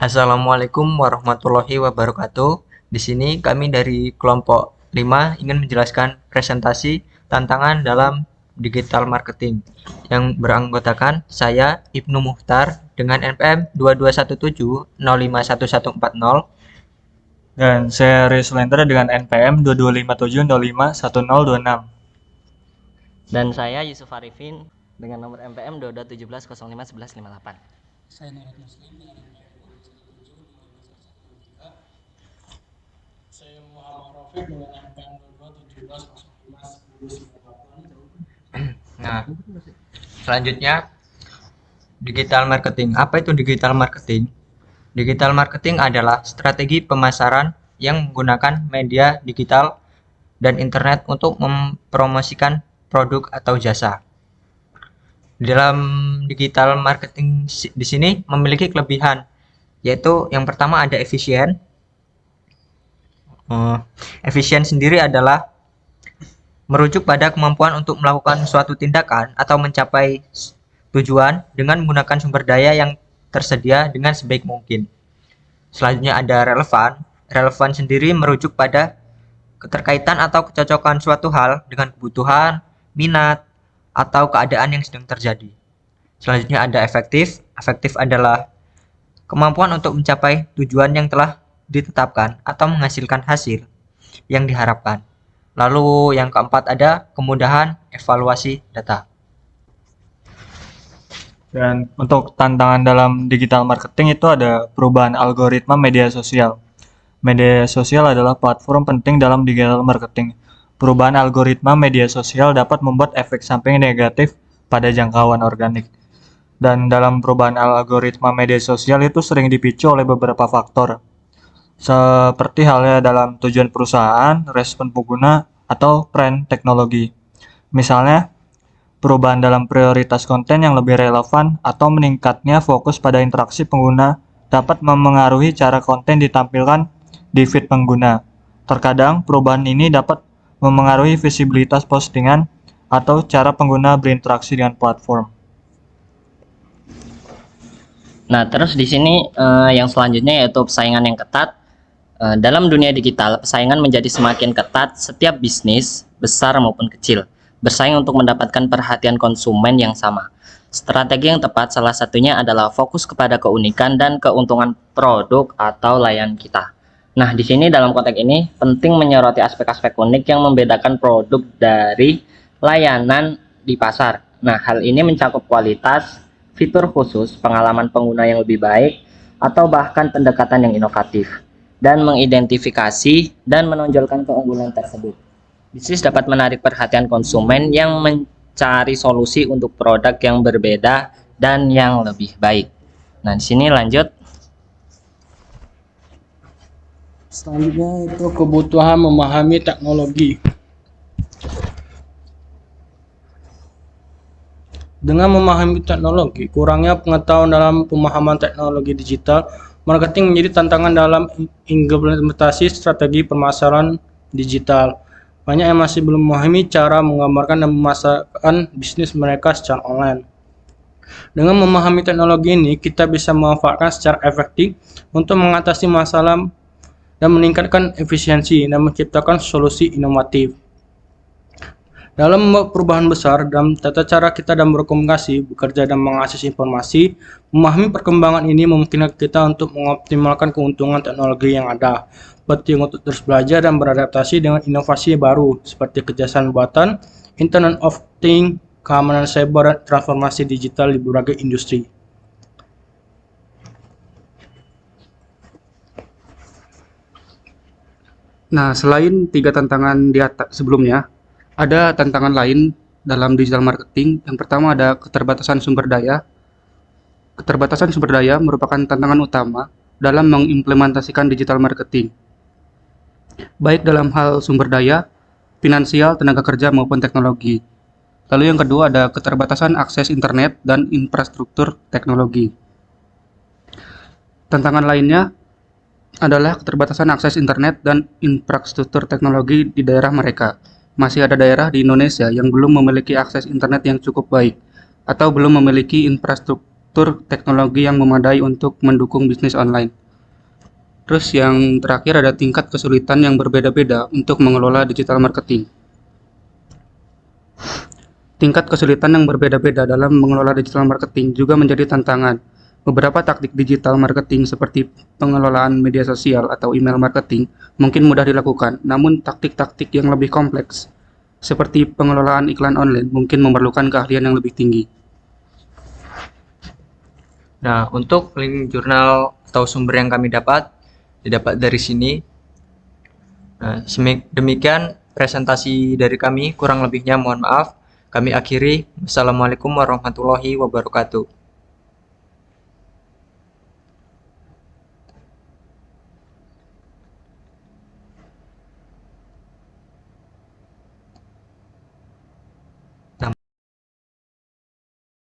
Assalamualaikum warahmatullahi wabarakatuh. Di sini kami dari kelompok 5 ingin menjelaskan presentasi tantangan dalam digital marketing yang beranggotakan saya Ibnu Muhtar dengan NPM 2217051140. Dan saya Rislendra dengan NPM 2257051026. Dan saya Yusuf Arifin dengan nomor NPM 2217051158. Saya Nurul Muslim dengan NPM 217551113. Saya Muhammad Rafiq dengan NPM 2217051098. Nah, selanjutnya digital marketing. Apa itu digital marketing? Digital marketing adalah strategi pemasaran yang menggunakan media digital dan internet untuk mempromosikan produk atau jasa. Dalam digital marketing di sini memiliki kelebihan, yaitu yang pertama ada efisien. Efisien sendiri adalah merujuk pada kemampuan untuk melakukan suatu tindakan atau mencapai tujuan dengan menggunakan sumber daya yang tersedia dengan sebaik mungkin. Selanjutnya ada relevan. Relevan sendiri merujuk pada keterkaitan atau kecocokan suatu hal dengan kebutuhan, minat, atau keadaan yang sedang terjadi. Selanjutnya ada efektif. Efektif adalah kemampuan untuk mencapai tujuan yang telah ditetapkan atau menghasilkan hasil yang diharapkan. Lalu yang keempat ada kemudahan evaluasi data. Dan untuk tantangan dalam digital marketing itu ada perubahan algoritma media sosial. Media sosial adalah platform penting dalam digital marketing. Perubahan algoritma media sosial dapat membuat efek samping negatif pada jangkauan organik. Dan dalam perubahan algoritma media sosial itu sering dipicu oleh beberapa faktor, seperti halnya dalam tujuan perusahaan, respon pengguna, atau tren teknologi. Misalnya, perubahan dalam prioritas konten yang lebih relevan atau meningkatnya fokus pada interaksi pengguna dapat memengaruhi cara konten ditampilkan di feed pengguna. Terkadang, perubahan ini dapat memengaruhi visibilitas postingan atau cara pengguna berinteraksi dengan platform. Nah, terus di sini yang selanjutnya yaitu persaingan yang ketat. Dalam dunia digital, persaingan menjadi semakin ketat. Setiap bisnis, besar maupun kecil, bersaing untuk mendapatkan perhatian konsumen yang sama. Strategi yang tepat salah satunya adalah fokus kepada keunikan dan keuntungan produk atau layanan kita. Nah, di sini dalam konteks ini penting menyoroti aspek-aspek unik yang membedakan produk dari layanan di pasar. Nah, hal ini mencakup kualitas, fitur khusus, pengalaman pengguna yang lebih baik, atau bahkan pendekatan yang inovatif, dan mengidentifikasi dan menonjolkan keunggulan tersebut. Bisnis dapat menarik perhatian konsumen yang mencari solusi untuk produk yang berbeda dan yang lebih baik. Nah, di sini lanjut. Selanjutnya itu kebutuhan memahami teknologi. Dengan memahami teknologi, kurangnya pengetahuan dalam pemahaman teknologi digital, marketing menjadi tantangan dalam implementasi strategi pemasaran digital. Banyak yang masih belum memahami cara menggambarkan dan memasarkan bisnis mereka secara online. Dengan memahami teknologi ini, kita bisa memanfaatkan secara efektif untuk mengatasi masalah dan meningkatkan efisiensi dan menciptakan solusi inovatif. Dalam perubahan besar dalam tata cara kita dalam berkomunikasi, bekerja dan mengakses informasi, memahami perkembangan ini memungkinkan kita untuk mengoptimalkan keuntungan teknologi yang ada. Penting untuk terus belajar dan beradaptasi dengan inovasi baru seperti kerjasama buatan, Internet of Things, keamanan cyber, dan transformasi digital di berbagai industri. Nah, selain 3 tantangan di atas sebelumnya, ada tantangan lain dalam digital marketing. Yang pertama ada keterbatasan sumber daya. Keterbatasan sumber daya merupakan tantangan utama dalam mengimplementasikan digital marketing, baik dalam hal sumber daya, finansial, tenaga kerja maupun teknologi. Lalu yang kedua ada keterbatasan akses internet dan infrastruktur teknologi. Tantangan lainnya adalah keterbatasan akses internet dan infrastruktur teknologi di daerah mereka. Masih ada daerah di Indonesia yang belum memiliki akses internet yang cukup baik atau belum memiliki infrastruktur teknologi yang memadai untuk mendukung bisnis online. Terus yang terakhir ada tingkat kesulitan yang berbeda-beda untuk mengelola digital marketing. Tingkat kesulitan yang berbeda-beda dalam mengelola digital marketing juga menjadi tantangan. Beberapa taktik digital marketing seperti pengelolaan media sosial atau email marketing mungkin mudah dilakukan, namun taktik-taktik yang lebih kompleks seperti pengelolaan iklan online mungkin memerlukan keahlian yang lebih tinggi. Nah, untuk link jurnal atau sumber yang kami didapat dari sini. Nah, demikian presentasi dari kami, kurang lebihnya mohon maaf. Kami akhiri. Wassalamualaikum warahmatullahi wabarakatuh.